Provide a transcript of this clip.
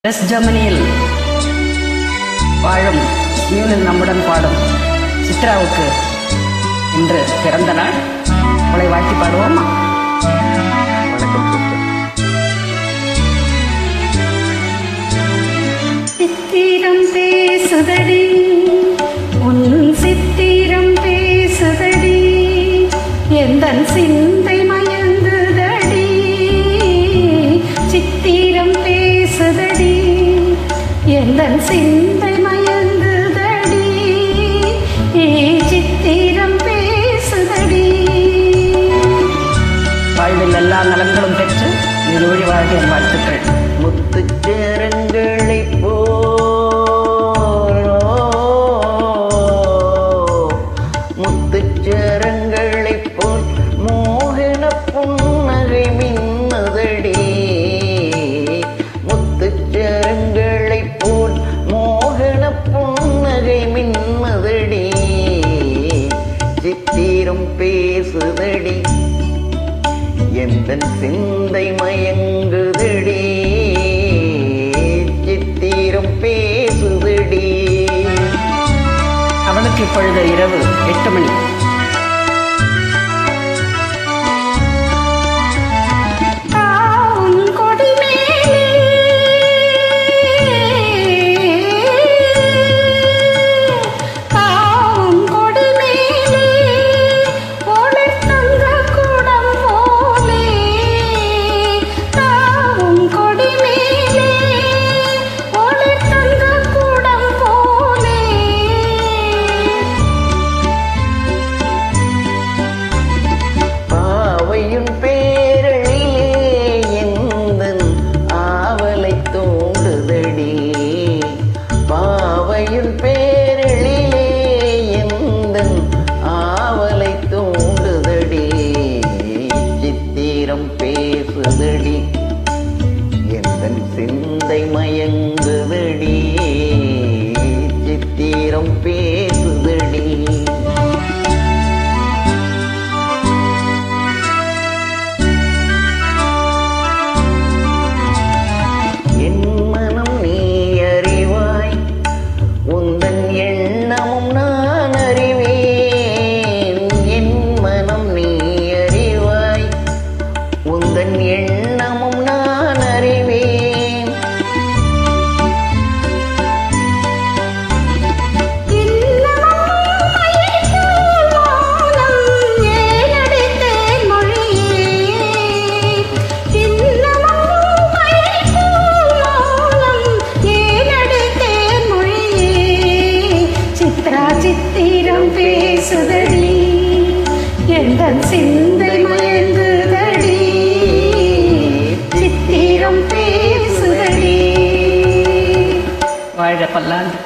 West ஜெர்மனியில் வாழும் மியூனில் நம்முடன் பாடும் சித்ராவுக்கு இன்று பிறந்த நாள். அவளை வாழ்த்தி பாடுவோமா? வணக்கம் சித்திரம் பேசுதடி உன் சித்திரம் பேசுதடி எந்தன் சிந்தை மயங்குதடி. சித்திரம் பேசுதடி எந்தன் சிந்தை மயங்குதடி. சித்திரம் பேசுதடி. வாழ்வில் எல்லா நலன்களும் பெற்று நிறுவழி வாழ்க்கை வாழ்த்துக்கள். முத்துச்சேரங்களை முத்துச்சேரங்களை போல் மோகன புன்னகை மின்னதடி. முத்துச்சேரங்களை போல் மோகன புன்னகை மின்னதடி. சித்திரம் பேசுதடி எந்தன் சிந்தை மயங்குதடி. சித்திரம் பேசுதடி. அவளுக்கு இப்பொழுது இரவு 8 மணி. பேரழிலே எந்தன் ஆவலை தூண்டுதடி. சித்திரம் பேசுதடி எந்தன் சிந்தை மயங்குதடி. சித்திரம் பேசுதடி. என் மனம் நீ அறிவாய், உந்தன் எண்ணமும் நான் அறிவேன். என் மனம் நீ அறிவாய், உந்தன் எண்ணமும் நான் அறிவேன். சித்திரம் பேசுதடி எந்தன் சிந்தை மயங்குதடி. சித்திரம் பேசுதடி. வாழ்க பல்லாண்டு.